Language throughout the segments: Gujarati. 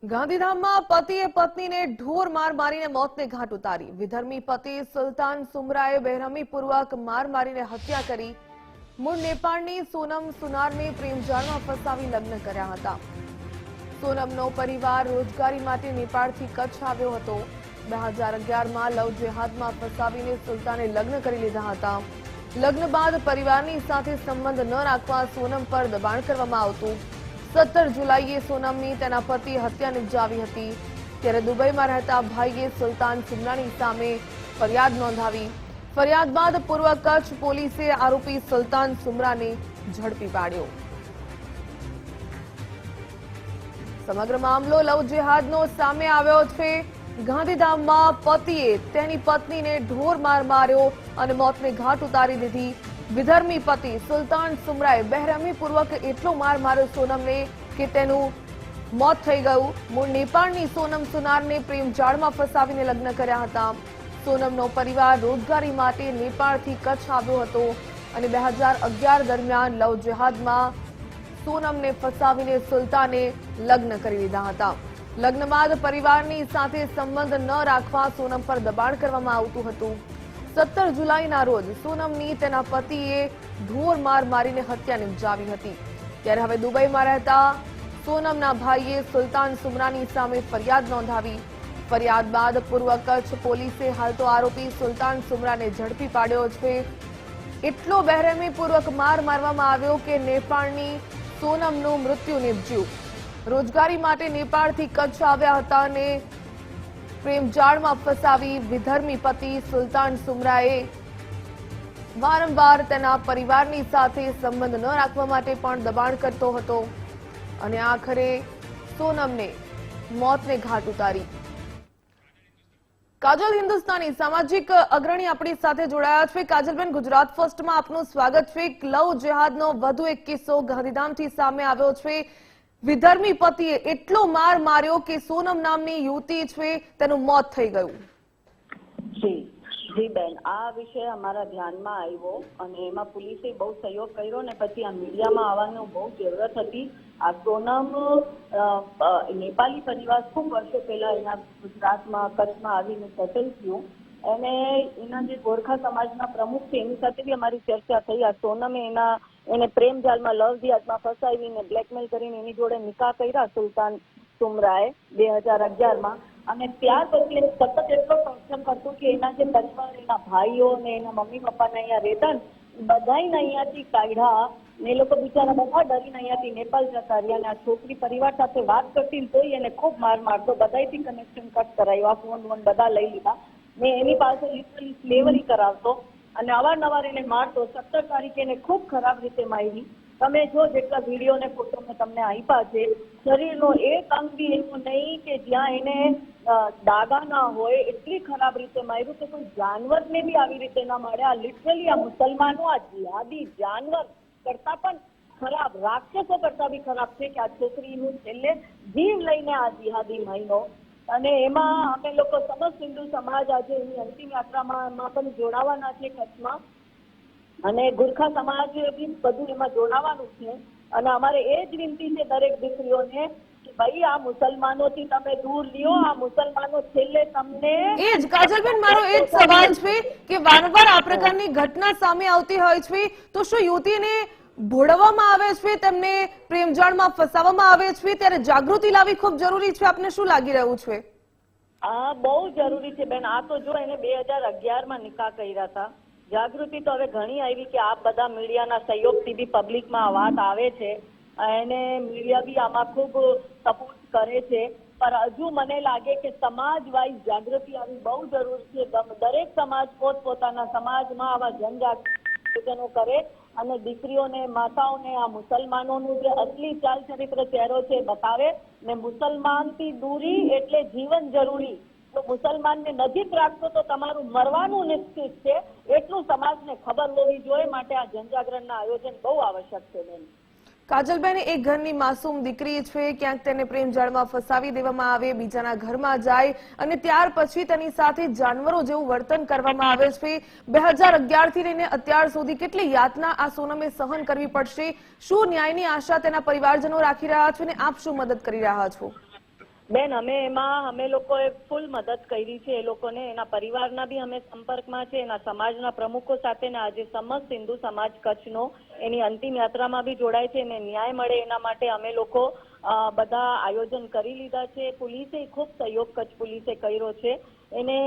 ગાંધીધામમાં પતિએ પત્નીને ઢોર માર મારીને મોતને ઘાટ ઉતારી। વિધર્મી પતિ સુલતાન સુમરાએ બેરહમીપૂર્વક માર મારીને હત્યા કરી। મૂળ નેપાળની સોનમ સુનારને પ્રેમજાળમાં ફસાવી લગ્ન કર્યા હતા। સોનમનો પરિવાર રોજગારી માટે નેપાળથી કચ્છ આવ્યો હતો। 2011માં લવ જેહાદમાં ફસાવીને સુલતાને લગ્ન કરી લીધા હતા। લગ્ન બાદ પરિવારની સાથે સંબંધ ન રાખવા સોનમ પર દબાણ કરવામાં આવતું। 17 જુલાઈએ સોનમની તેના પતિ હત્યા નિપજાવી હતી। ત્યારે દુબઈમાં રહેતા ભાઈએ સુલતાન સુમરાની સામે ફરિયાદ નોંધાવી। ફરિયાદ બાદ પૂર્વ કચ્છ પોલીસે આરોપી સુલતાન સુમરાને ઝડપી પાડ્યો। સમગ્ર મામલો લવ જેહાદનો સામે આવ્યો છે। ગાંધીધામમાં પતિએ તેની પત્નીને ઢોર માર માર્યો અને મોતને ઘાટ ઉતારી દીધી। વિધર્મી પતિ સુલતાન સુમરાએ બેરહમીપૂર્વક એટલો માર માર્યો સોનમને કે તેનું મોત થઈ ગયું। મૂળ નેપાળની સોનમ સુનારને પ્રેમજાળમાં ફસાવીને લગ્ન કર્યા હતા। સોનમનો પરિવાર રોજગારી માટે નેપાળથી કચ્છ આવ્યો હતો અને 2011 દરમિયાન લવ જેહાદમાં સોનમને ફસાવીને સુલતાને લગ્ન કરી લીધા હતા। લગ્ન બાદ પરિવારની સાથે સંબંધ ન રાખવા સોનમ પર દબાણ કરવામાં આવતું હતું। 17 જુલાઈના રોજ સોનમની તેના પતિએ ઢોર માર મારીને હત્યા નિપજાવી હતી। ત્યારે હવે દુબઈમાં રહેતા સોનમના ભાઈએ સુલતાન સુમરાની સામે ફરિયાદ નોંધાવી। ફરિયાદ બાદ પૂર્વ કચ્છ પોલીસે હાલ તો આરોપી સુલતાન સુમરાને ઝડપી પાડ્યો છે। એટલો બેરહમીપૂર્વક માર મારવામાં આવ્યો કે નેપાળની સોનમનું મૃત્યુ નિપજ્યું। રોજગારી માટે નેપાળથી કચ્છ આવ્યા હતા અને પ્રેમજાળમાં ફસાવી વિધર્મી પતિ સુલતાન સુમરાએ વારંવાર તેના પરિવારની સાથે સંબંધ ન રાખવા માટે પણ દબાણ કરતો હતો અને આખરે સોનમને મોતને ઘાટ ઉતારી। કાજલ હિન્દુસ્તાની સામાજિક અગ્રણી આપણી સાથે જોડાયા છે। કાજલબેન, ગુજરાત ફર્સ્ટમાં આપનું સ્વાગત છે। લવ જેહાદનો વધુ એક કિસ્સો ગાંધીધામથી સામે આવ્યો છે। વિધર્મી પતિએ એટલો માર માર્યો કે સોનમ નામની યુવતી છે તેનું મોત થઈ ગયું। જી બેન, આ વિષય અમારા ધ્યાનમાં આવ્યો અને એમાં પોલીસે બહુ સહયોગ કર્યો ને પછી આ મીડિયામાં આવવાનું બહુ જરૂરત હતી। આ સોનમ નેપાળી પરિવાર ખૂબ વર્ષો પહેલા એના ગુજરાતમાં કચ્છમાં આવીને સેટલ થયું અને એના જે ગોરખા સમાજના પ્રમુખ છે એની સાથે બી અમારી ચર્ચા થઈ। આ સોનમે એને પ્રેમજાલમાં લવ જેહાદમાં ફસાવીને બ્લેકમેલ કરીને એની જોડે નિકાહ કર્યા સુલતાન સુમરાએ 2011માં અને ત્યાર પછી સતત એટલો સંઘર્ષ કરતો કે એના જે પરિવાર એના ભાઈઓ ને એના મમ્મી પપ્પાને અહીંયા રહેતા ને બધાને અહીંયાથી કાઢ્યા ને એ લોકો બિચારા બધા ડરીને અહીંયાથી નેપાળ જતા રહ્યા અને આ છોકરી પરિવાર સાથે વાત કરતી તોય એને ખૂબ માર મારતો, બધાથી કનેક્શન કટ કરાયો, આ ફોન બધા લઈ લીધા ને એની પાસે લિટરલી સ્લેવરી કરાવતો અને અવારનવાર એને મારતો। 17 તારીખે એને ખૂબ ખરાબ રીતે મારી। તમે જો જેટલા વિડીયો ને ફોટો મેં તમને આપ્યા છે, શરીરનો એક અંગ બી એવું નહીં કે જ્યાં એને દાગા ના હોય, એટલી ખરાબ રીતે માર્યું કે કોઈ જાનવરને બી આવી રીતે ના મારે। આ લિટરલી આ મુસલમાનો આ જિહાદી જાનવર કરતા પણ ખરાબ, રાક્ષસો કરતા બી ખરાબ છે કે આ છોકરીનું છેલ્લે જીવ લઈને આ જિહાદી મહિનો અને એમાં અમે લોકો સમસ્ત હિન્દુ સમાજ આજે એની અંતિમ યાત્રામાં પણ જોડાવાના છે કચ્છમાં અને ગુરખા સમાજ બી બધું એમાં જોડાવાનું છે અને અમારે એ જ વિનંતી છે દરેક દીકરીઓને કે ભાઈ આ મુસલમાનોથી તમે દૂર લ્યો। આ મુસલમાનો છેલ્લે તમને એ જ કાજલબેન, મારો એ જ સવાલ છે કે વારંવાર આ પ્રકારની ઘટના સામે આવતી હોય છે તો શું યુવતીને ભોળવવામાં આવે છે, તેમને પ્રેમજાળમાં ફસાવવામાં આવે છે, ત્યારે જાગૃતિ લાવવી ખૂબ જરૂરી છે? આપને શું લાગી રહ્યું છે? આ બહુ જરૂરી છે બેન। આ તો જો એને 2011માં નિકાહ કર્યા હતા। જાગૃતિ તો હવે ઘણી આવી કે આપ બધા મીડિયાના સહયોગથી બી પબ્લિકમાં આ વાત આવે છે અને મીડિયા બી આમાં ખૂબ સપોર્ટ કરે છે, પણ હજુ મને લાગે કે સમાજ વાઇઝ જાગૃતિ આવી બહુ જરૂરી છે। દરેક સમાજ પોતપોતાના સમાજમાં આવા જનજાગૃતિનો કરે અને દીકરીઓને, માતાઓને આ મુસલમાનોનું જે અસલી ચાલ ચરિત્ર ચહેરો છે બતાવે ને મુસલમાનથી દૂરી એટલે જીવન જરૂરી। તો મુસલમાનને નજીક રાખશો તો તમારું મરવાનું નિશ્ચિત છે, એટલું સમાજને ખબર હોવી જોઈએ। માટે આ જનજાગરણના આયોજન બહુ આવશ્યક છે બેન। કાજલબેન, એક ઘરની માસૂમ દીકરી છે, ક્યાંક તેને પ્રેમજાળમાં ફસાવી દેવામાં આવે, બીજાના ઘરમાં જાય અને ત્યાર પછી તેની સાથે જાનવરો જેવું વર્તન કરવામાં આવે છે। 2011થી લઈને અત્યાર સુધી કેટલી યાતના આ સોનમે સહન કરવી પડશે? શું ન્યાયની આશા તેના પરિવારજનો રાખી રહ્યા છે અને આપ શું મદદ કરી રહ્યા છો? બેન અમે લોકોએ ફૂલ મદદ કરી છે એ લોકોને, એના પરિવારના બી અમે સંપર્કમાં છે, એના સમાજના પ્રમુખો સાથે ને આજે સમસ્ત હિન્દુ સમાજ કચ્છનો એની અંતિમ યાત્રામાં બી જોડાય છે અને ન્યાય મળે એના માટે અમે લોકો બધા આયોજન કરી લીધા છે. પોલીસે ખૂબ સહયોગ કચ્છ પોલીસે કર્યો છે. એને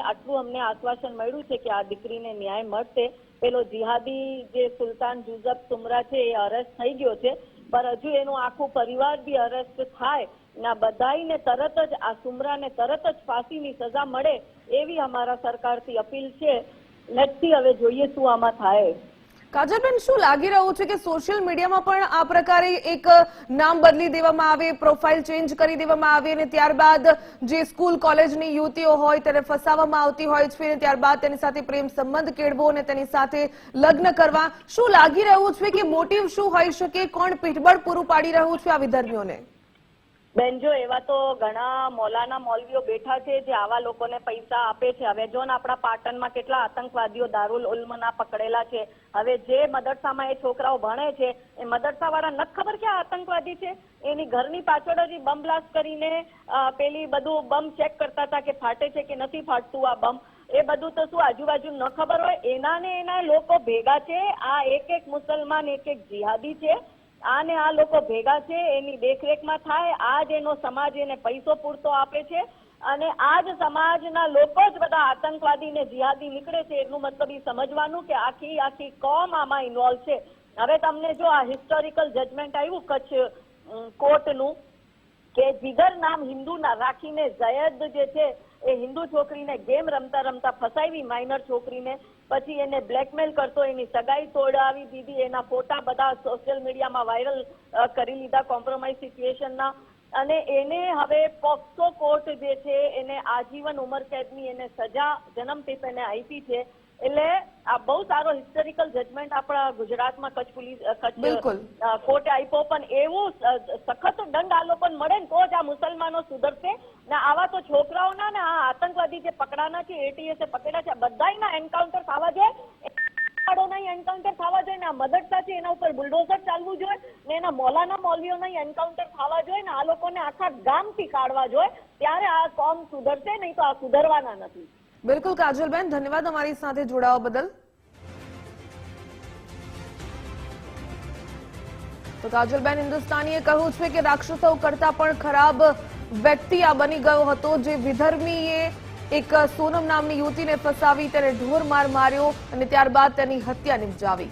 આટલું અમને આશ્વાસન મળ્યું છે કે આ દીકરીને ન્યાય મળશે. પેલો જિહાદી જે સુલતાન જુઝફ સુમરા છે એ અરેસ્ટ થઈ ગયો છે, પણ હજુ એનું આખું પરિવાર બી અરેસ્ટ થાય ના બધાઈને તરત જ આ સુમરાને તરત જ ફાંસીની સજા મળે એવી અમારા સરકારથી અપીલ છે. લેટ્સી હવે જોઈએ શું આમાં થાય. કાજલબેન, શું લાગી રહ્યું છે કે સોશિયલ મીડિયામાં પણ આ પ્રકારે એક નામ બદલી દેવામાં આવે, પ્રોફાઇલ ચેન્જ કરી દેવામાં આવે અને ત્યારબાદ જે સ્કૂલ કોલેજની યુવતીઓ હોય તેને ફસાવવામાં આવતી હોય છે અને ત્યારબાદ તેની સાથે પ્રેમ સંબંધ કેળવો અને તેની સાથે લગ્ન કરવા, શું લાગી રહ્યું છે કે મોટિવ શું હોઈ શકે? કોણ પીઠબળ પૂરું પાડી રહ્યું છે આ વિધર્મીઓને? બેન જો એવા તો ઘણા મૌલાના મૌલવીઓ બેઠા છે જે આવા લોકોને પૈસા આપે છે. હવે જો ને આપણા પાટણમાં કેટલા આતંકવાદીઓ દારૂલ ઉલ્મના પકડેલા છે. હવે જે મદરસામાં એ છોકરાઓ ભણે છે એ મદરસા વાળા નથી ખબર કે આ આતંકવાદી છે? એની ઘરની પાછળ જ બમ બ્લાસ્ટ કરીને પેલી બધું બમ ચેક કરતા હતા કે ફાટે છે કે નથી ફાટતું આ બમ. એ બધું તો શું આજુબાજુ ન ખબર હોય? એના લોકો ભેગા છે. આ એક મુસલમાન એક જિહાદી છે. આને આ લોકો ભેગા છે, એની દેખરેખમાં થાય. આજ એનો સમાજ એને પૈસો પૂરતો આપે છે અને આજ સમાજના લોકો જ બધા આતંકવાદી ને જિહાદી નીકળે છે. એનું મતલબ એ સમજવાનું કે આખી કોમ આમાં ઇન્વોલ્વ છે. હવે તમને જો આ હિસ્ટોરિકલ જજમેન્ટ આવ્યું કચ્છ કોર્ટનું કે જીગર નામ હિન્દુ ના રાખીને ઝયદ જે છે એ હિન્દુ છોકરીને ગેમ રમતા રમતા ફસાવી, માઇનર છોકરીને, પછી એને બ્લેકમેલ કરતો, એની સગાઈ તોડાવી દીધી, એના ફોટા બધા સોશિયલ મીડિયામાં વાયરલ કરી લીધા કોમ્પ્રોમાઇઝ સિચ્યુએશનના, અને એને હવે પોક્સો કોર્ટ જે છે એને આજીવન ઉંમર કેદની એને સજા જન્મથી એને આપી છે. એટલે આ બહુ સારો હિસ્ટોરિકલ જજમેન્ટ આપણા ગુજરાતમાં કચ્છ કોર્ટે આપ્યો. પણ એવું સખત દંડ આ લોકોને મળે ને તો જ આ મુસલમાનો સુધરશે ને. આવા તો છોકરાઓના ને આ આતંકવાદી જે પકડાના છે, એટીએસ પકડ્યા છે, બધાના એન્કાઉન્ટર થવા જોઈએ. એન્કાઉન્ટર થવા જોઈએ ને આ મદરસા છે એના ઉપર બુલડોઝર ચાલવું જોઈએ ને એના મૌલાના મૌલવીઓના એન્કાઉન્ટર થવા જોઈએ ને આ લોકોને આખા ગામથી કાઢવા જોઈએ. ત્યારે આ કોમ સુધરશે, નહીં તો આ સુધરવાના નથી. બિલકુલ કાજલબેન, ધન્યવાદ અમારી સાથે જોડાવા બદલ. તો કાજલબેન હિન્દુસ્તાનીએ કહ્યું છે કે રાક્ષસો કરતા પણ ખરાબ વ્યક્તિ આ બની ગયો હતો, જે વિધર્મીએ એક સોનમ નામની યુવતીને ફસાવી, તેને ઢોર માર માર્યો અને ત્યારબાદ તેની હત્યા નિપજાવી.